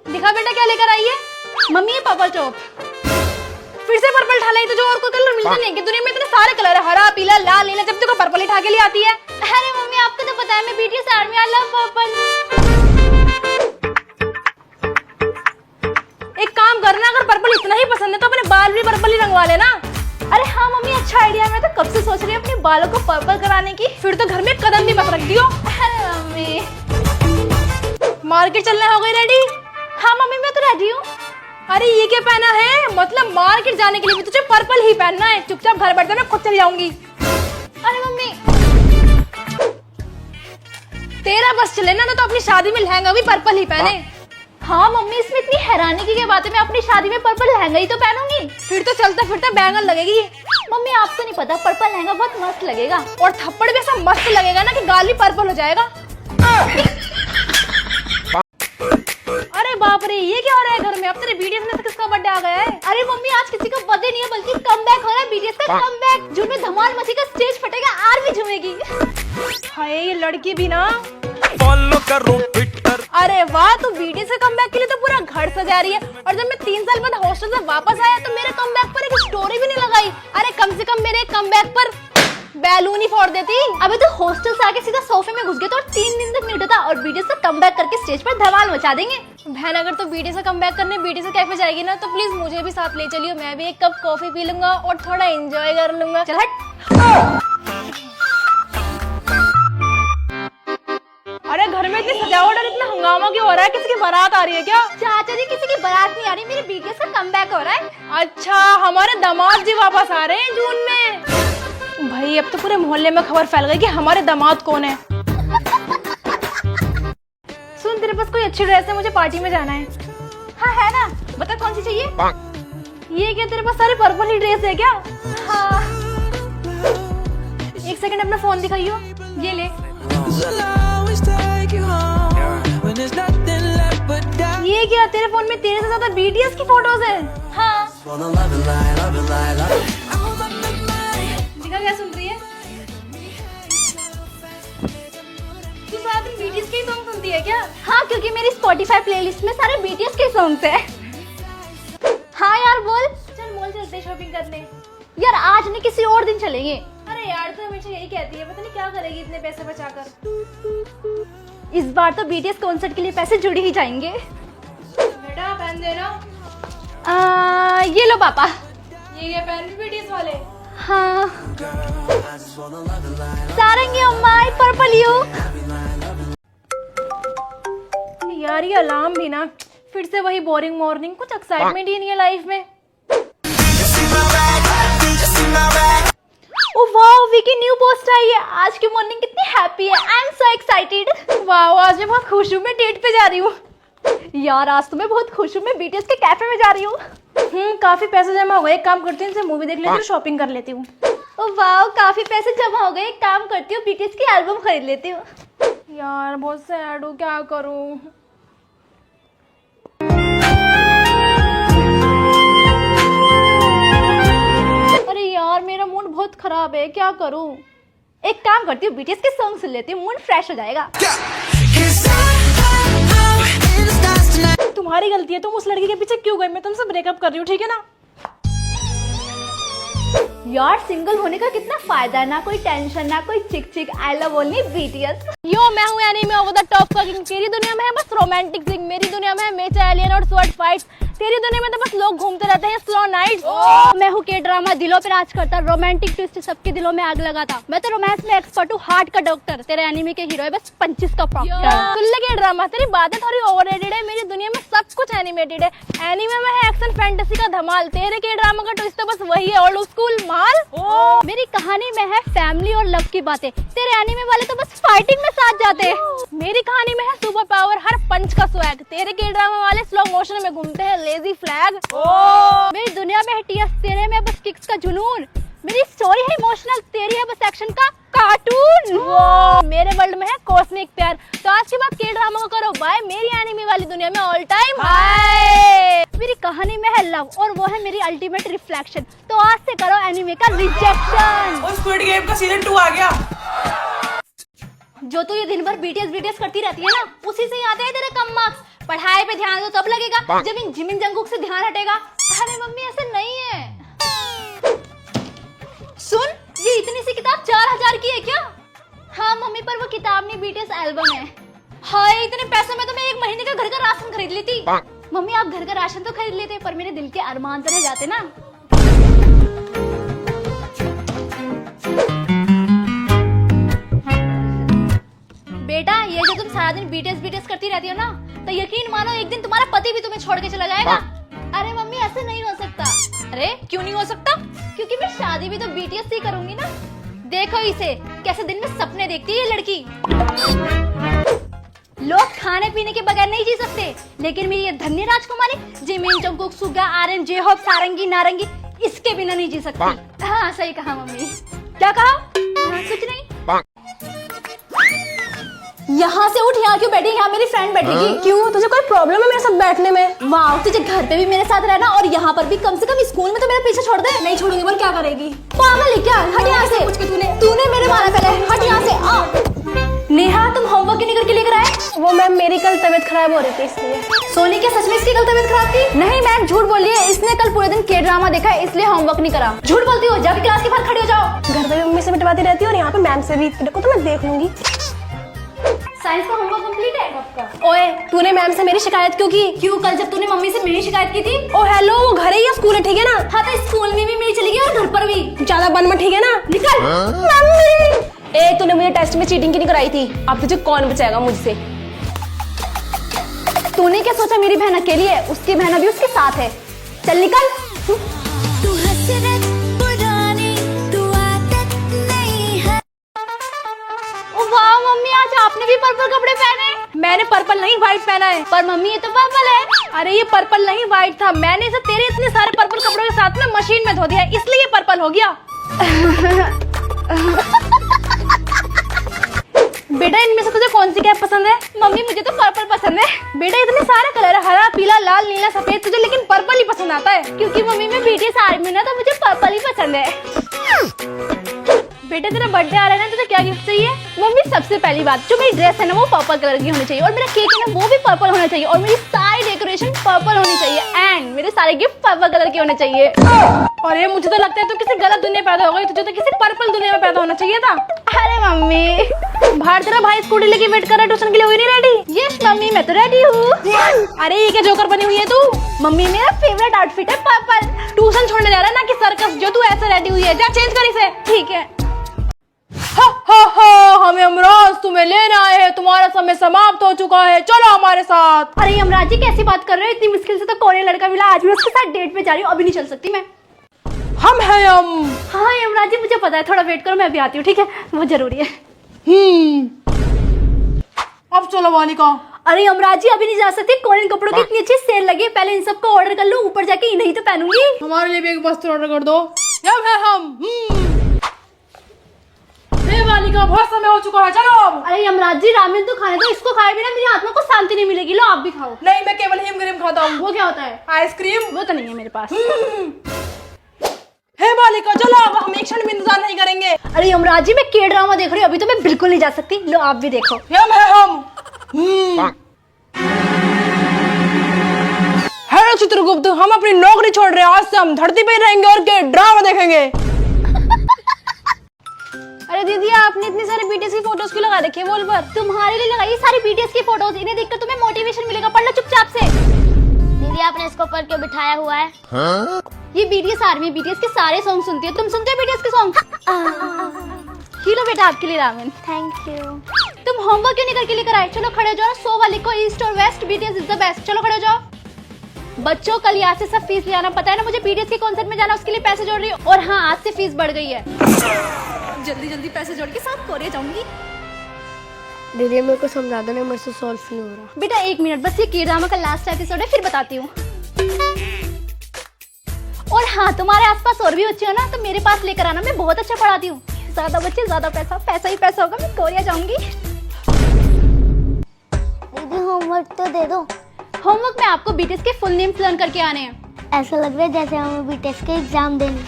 दिखा बेटा क्या लेकर आई है। मम्मी ये पर्पल चॉप। फिर से पर्पल ढाला, तो जो और कोई कलर मिलता नहीं है कि दुनिया में इतने सारे कलर है, हरा पीला लाल नीला, जब तक पर्पल ही ढा के लिए आती है। अरे मम्मी आपको तो पता है मैं BTS army, I love purple. एक काम करना, अगर पर्पल इतना ही पसंद है तो अपने बाल भी पर्पल ही रंगवा लेना। अरे हाँ मम्मी अच्छा आइडिया है, मैं तो कब से सोच रही हूँ अपने बालों को पर्पल कराने की। फिर तो घर में कदम भी मत रख दियो। अरे मम्मी मार्केट चलने हो गई रेडी? हाँ मम्मी मैं तो रेडी हूँ। अरे ये क्या पहना है, मतलब मार्केट जाने के लिए भी तुझे पर्पल ही पहनना है। चुपचाप घर बैठ जा, मैं खुद चली जाऊंगी। अरे मम्मी तेरा बस चले ना, तो अपनी शादी में लहंगा भी पर्पल ही पहने। हाँ मम्मी इसमें इतनी हैरानी की क्या बात है, मैं अपनी शादी में पर्पल लहंगा ही तो पहनूंगी। फिर तो चलता फिरता बैंगन लगेगी। मम्मी आपको नहीं पता पर्पल लहंगा बहुत मस्त लगेगा, और थप्पड़ भी ऐसा मस्त लगेगा ना कि गाल भी पर्पल हो जाएगा। अरे बाप रे ये क्या हो रहा है घर में, अब तेरे बीटीएस में किसका बर्थडे आ गया है? अरे मम्मी आज किसी का बर्थडे नहीं है बल्कि कमबैक हो रहा है, बीटीएस का कमबैक। जून में धमाल मचेगा, स्टेज फटेगा, आर्मी झूमेगी। हाय ये लड़की भी ना फॉलो करो ट्विटर। अरे वाह तू बीटीएस के कमबैक के लिए तो पूरा घर सजा रही है, और जब मैं 3 साल बाद हॉस्टल से वापस आया तो मेरे कमबैक पर एक स्टोरी भी नहीं लगाई। अरे कम से कम मेरे कमबैक पर बैलून ही फोड़ देती। अबे तो हॉस्टल से आके सीधा सोफे में घुस गए तो और 3 दिन तक नहीं उठा था, और बीटीएस से कमबैक करके स्टेज पर धमाल मचा देंगे। बहन अगर तो बीटीएस से कमबैक करने बीटीएस से कैफे जाएगी ना, तो प्लीज मुझे भी साथ ले चलियो, मैं भी एक कप कॉफी पी लूंगा और थोड़ा एंजॉय कर लूंगा। चल हट। अरे घर में इतनी सजावट और इतना हंगामा क्यों हो रहा है, किसी की बारात आ रही है क्या? चाचा जी किसी की बारात नहीं आ रही, मेरे बीटीएस का कमबैक हो रहा है। अच्छा हमारे दामाद जी वापस आ रहे हैं जून में। भाई अब तो पूरे मोहल्ले में खबर फैल गई कि हमारे दामाद कौन है। सुन तेरे पास कोई अच्छी ड्रेस है, मुझे पार्टी में जाना है। हाँ है ना, बता कौन सी चाहिए? ये क्या तेरे पास सारे पर्पल ही ड्रेस है क्या? हाँ। एक सेकंड अपना फोन दिखाइयो, ये ले। ये क्या तेरे फोन में तेरे से ज्यादा बीटीएस की फोटोज है? हाँ। दिखा क्या सुन रही है? तू सारा दिन बीटीएस के ही सॉन्ग सुनती है क्या? हाँ क्योंकि मेरी स्पॉटिफाई प्लेलिस्ट में सारे बीटीएस के सॉन्ग्स हैं। हाँ यार बोल। चल मॉल चलते शॉपिंग करने। यार आज नहीं किसी और दिन चलेंगे। अरे यार तो हमेशा यही कहती है, पता नहीं क्या करेगी इतने पैसे बचाकर। इस बार तो बीटीएस कॉन्सर्ट के लिए पैसे जुड़ ही जाएंगे। बेटा पेन देना। ये लो पापा। ये क्या पेन भी बीटीएस वाले? हाँ। सारंगी अम्मा पर्पल यू। यार ये अलार्म भी ना, फिर से वही बोरिंग मॉर्निंग, कुछ एक्साइटमेंट ही नहीं है लाइफ में। Oh wow Vicky new post आई है, आज की मॉर्निंग कितनी हैप्पी है, I am so excited. Wow आज मैं बहुत खुश हूँ, मैं डेट पे जा रही हूँ। यार आज तो मैं बहुत खुश हूँ, मैं बीटीएस के कैफे में जा रही हूँ। काफी पैसे जमा हो गए, एक काम करती हूँ इनसे मूवी देख लेती हूँ, शॉपिंग कर लेती हूँ। ओ वाओ काफी पैसे जमा हो गए, एक काम करती हूँ बीटीएस की एल्बम खरीद लेती हूँ। यार बहुत सैड हूँ, क्या करूँ? अरे यार मेरा मूड बहुत खराब है, क्या करूँ? एक काम करती हूँ बीटीएस के सॉन्ग सुन लेती हूँ, मूड फ्रेश हो जाएगा। तुम्हारी गलती है, तुम उस लड़की के पीछे क्यों गए? मैं तुमसे ब्रेकअप कर रही हूँ, ठीक है ना? यार सिंगल होने का कितना फायदा है, ना कोई टेंशन ना कोई चिक चिक, आई लव ओनली बीटीएस। यो मैं हूँ anime over the top fucking. तेरी दुनिया में है बस रोमांटिक थिंग, मेरी दुनिया में है मेचा एलियन और स्वॉर्ड फाइट्स। तेरी दुनिया में तो बस लोग घूमते रहते हैं स्लो नाइट्स। मैं हूँ के ड्रामा, दिलों पे राज करता, रोमांटिक ट्विस्ट सबके दिलों में आग लगाता। मैं तो रोमांस में एक्सपर्ट हूँ, हार्ट का डॉक्टर। तेरे एनीमे के हीरो है बस 25 का प्रॉक्टर। सुन ले के ड्रामा, तेरी बातें थोड़ी ओवररेटेड है, मेरी दुनिया में सब कुछ एनिमेटेड है। एनीमे में है एक्शन फैंटेसी का धमाल, तेरे के ड्रामा का ट्विस्ट तो बस वही है ओल्ड स्कूल माल। मेरी कहानी में है फैमिली और लव की बातें, तेरे एनीमे वाले तो बस फाइटिंग में साथ जाते हैं। मेरी कहानी में है सुपर पावर, हर पंच का स्वैग, तेरे के ड्रामा वाले स्लो मोशन में घूमते हैं लेजी फ्लैग। मेरी दुनिया में है टीएस, तेरे में बस किक्स का जुनून। मेरी स्टोरी है इमोशनल, तेरी है बस एक्शन का कार्टून। मेरे वर्ल्ड में है कॉस्मिक प्यार, तो आज के बाद के ड्रामा को करो बाय, मेरी एनीमे वाली दुनिया में ऑल टाइम हाय। मेरी कहानी में है लव और वो है मेरी अल्टीमेट रिफ्लेक्शन, तो आज से करो एनीमे का रिजेक्शन। और स्क्विड गेम का सीजन 2 आ गया। जो तू ये दिन भर बीटीएस करती रहती है ना, उसी से ही आते हैं तेरे कम मार्क्स। पढ़ाई पे ध्यान दो तब लगेगा जब इन जिमिन जंगकुक से ध्यान हटेगा। अरे मम्मी ऐसे नहीं है। सुन, ये इतनी सी किताब 4000 की है क्या? हाँ मम्मी, पर वो किताब नहीं बीटीएस एल्बम है। हाय, इतने पैसों में तो मैं 1 महीने का घर का राशन खरीद लेती। मम्मी आप घर का राशन तो खरीद लेते पर मेरे दिल के अरमान तो रह जाते ना। बेटा ये जो तुम सारा दिन बीटीएस करती रहती हो ना, तो यकीन मानो एक दिन तुम्हारा पति भी तुम्हें छोड़ के चला जाएगा। अरे मम्मी ऐसे नहीं हो सकता। अरे क्यों नहीं हो सकता? क्योंकि मैं शादी भी तो बीटीएस से ही करूंगी ना। देखो इसे कैसे दिन में सपने देखती है ये लड़की। लोग खाने पीने के बगैर नहीं जी सकते, लेकिन मेरी ये धन्य राजकुमारी जिमिन जंगकुक सुगा आर्यन जेहोप सारंगी नारंगी इसके बिना नहीं जी सकती। हाँ सही कहा मम्मी। क्या कहा? कुछ नहीं। यहाँ से उठ, यहाँ क्यों बैठी? यहाँ मेरी फ्रेंड बैठेगी। क्यों, तुझे कोई प्रॉब्लम है मेरे साथ बैठने में? वाह, तुझे घर पे भी मेरे साथ रहना और यहाँ पर भी, कम से कम स्कूल में तो मेरा पीछे छोड़ दे। नहीं छोड़ूंगी, बोल क्या करेगी? पागल है क्या? हट यहाँ से। तूने मेरे मारा पहले, हट यहाँ से। आ नेहा, तुम होमवर्क क्यों नहीं करके लेकर आए? वो मैम मेरी कल तबीयत खराब हो रही थी इसलिए। सोनी क्या सच में इसकी कल तबीयत खराब थी? नहीं मैम झूठ बोल रही है, इसने कल पूरे दिन के ड्रामा देखा है इसलिए होमवर्क नहीं करा। झूठ बोलती हो, जाके क्लास के बाहर खड़ी हो जाओ। घर पे भी मम्मी से बिठवाती रहती है और यहाँ पे मैम से भी। देखो तो मैं देख लूंगी। साइंस का होमवर्क कंप्लीट है आपका? ओए, तूने मैम से मेरी शिकायत क्यों की? क्यों, कल जब तूने मम्मी से मेरी शिकायत की थी? ओ हेलो, वो घर है या स्कूल है, ठीक है ना? हाँ तो स्कूल में भी मेरी चली गई और घर पर भी। ज्यादा बन मत, ठीक है ना? निकल। मम्मी, ए तूने मुझे टेस्ट में चीटिंग की नहीं कराई थी, अब तुझे कौन बचाएगा मुझसे? तूने क्या सोचा मेरी बहन अकेली है? उसकी बहन भी उसके साथ है। चल निकल। तू हसरत पुरानी, तू आदत नहीं है। वाह मम्मी, आज आपने भी पर्पल कपड़े पहने। मैंने पर्पल नहीं व्हाइट पहना है। पर मम्मी ये तो पर्पल है। अरे ये पर्पल नहीं व्हाइट था, मैंने इसे तेरे इतने सारे पर्पल कपड़ों के साथ में मशीन में धो दिया इसलिए ये पर्पल हो गया। बेटा इनमें से तुझे कौन सी कैप पसंद है? मम्मी मुझे तो पर्पल पसंद है। बेटा इतने सारे कलर है, हरा पीला लाल नीला सफेद, तुझे लेकिन पर्पल ही पसंद आता है। क्योंकि मम्मी मैं बीटीएस आर्मी में ना, तो मुझे पर्पल ही पसंद है। बेटा तेरा बर्थडे आ रहा है ना, तुझे क्या गिफ्ट चाहिए? मम्मी सबसे पहली बात, जो मेरी ड्रेस है ना वो पर्पल कलर की होनी चाहिए और मेरा केक है ना वो भी पर्पल होना चाहिए और मेरी सारी डेकोरेशन पर्पल होनी चाहिए एंड मेरे सारे गिफ्ट पर्पल कलर के होने चाहिए। और ये मुझे तो लगता है तू किसी गलत दुनिया में पैदा हो गई, तुझे तो किसी पर्पल दुनिया में पैदा होना चाहिए था। अरे मम्मी, बाहर तेरा भाई स्कूटी लेके वेट कर रहा है ट्यूशन के लिए, हुई नहीं रेडी? यस मम्मी मैं तो रेडी हूँ। अरे ये क्या जोकर बनी हुई है तू? मम्मी मेरा फेवरेट आउटफिट है पर्पल। ट्यूशन छोड़ने जा रहा है ना कि सर्कस, जो तू ऐसे रेडी हुई है, जा चेंज कर इसे। ठीक है। हमें यमराज तुम्हें लेने आए हैं, तुम्हारा समय समाप्त हो चुका है, चलो हमारे साथ। अरे यमराज जी कैसी बात कर रहे हो? इतनी मुश्किल से तो कोरियन लड़का मिला, आज भी उसके साथ डेट पे जा रही हूँ, अभी नहीं चल सकती मैं। हम हैं हम। हाँ यमराज जी मुझे पता है, थोड़ा वेट करो मैं अभी आती हूँ, ठीक है? वो जरूरी है। अब चलो वालिका। अरे यमराज जी अभी नहीं जा सकती, कोरियन कपड़ों की इतनी अच्छी सेल लगी है, पहले इन सबको ऑर्डर कर लो, ऊपर जाके इन्हीं तो पहनूंगी। हमारे लिए भी एक वस्त्र ऑर्डर कर दो। अब है हम। वालिका बहुत समय हो चुका है, चलो अब। अरे यमराज जी रामेन तो खाने दो, इसको खाए बिना मेरी आत्मा को शांति नहीं मिलेगी, लो आप भी खाओ। नहीं मैं केवल हिम क्रीम खाता हूँ। वो क्या होता है? आइसक्रीम। वो तो नहीं है मेरे पास। हे बालिका चलो अब, हम एक क्षण भी इंतजार नहीं करेंगे। अरे यमराज जी मैं के ड्रामा देख रही हूँ, अभी तो मैं बिल्कुल नहीं जा सकती, लो आप भी देखो। हम है हम। हेलो चित्रगुप्त, हम अपनी नौकरी छोड़ रहे हैं, आज से हम धरती पे ही रहेंगे और के ड्रामा देखेंगे। अरे दीदी आपने इतनी सारी बीटीएस की फोटोज क्यों लगा रखी है वॉल पर? तुम्हारे लिए लगाई सारी बीटीएस की फोटोज, इन्हें देखकर तुम्हें मोटिवेशन मिलेगा, पढ़ लो चुपचाप से। दीदी आपने इसको पर क्यों बिठाया हुआ है? ये बीटीएस आर्मी बीटीएस के सारे सॉन्ग सुनती है, तुम सुनते हो बीटीएस के सॉन्ग? ही लो बेटा आपके लिए रामेन। Thank you. तुम होमवर्क क्यों नहीं करके लेकर आए? चलो खड़े हो जाओ, 100 वाले को ईस्ट और west BTS is the best, चलो खड़े हो जाओ। बच्चों कल यहाँ से सब फीस ले आना, पता है ना मुझे बीटीएस के कॉन्सर्ट में जाना, उसके लिए पैसे जोड़ रही हूँ। और हाँ आज से फीस बढ़ गई है, जल्दी जल्दी पैसे जोड़ के साथ कोरिया जाऊंगी। दीदी मेरे को समझा दो ना, मेरे से सॉल्व नहीं हो रहा। बेटा 1 मिनट बस, ये के ड्रामा का लास्ट एपिसोड है फिर बताती हूँ। और हाँ तुम्हारे आसपास और भी बच्चे हो ना तो मेरे पास लेकर आना, मैं बहुत अच्छा पढ़ाती हूँ। ज्यादा बच्चे ज्यादा पैसा, पैसा ही पैसा होगा, मैं कोरिया जाऊंगी। दीदी होमवर्क तो दे दो। होमवर्क में आपको बीटीएस के फुल नेम्स लर्न करके आने हैं। ऐसा लग रहा है जैसे हमें बीटीएस के एग्जाम देने।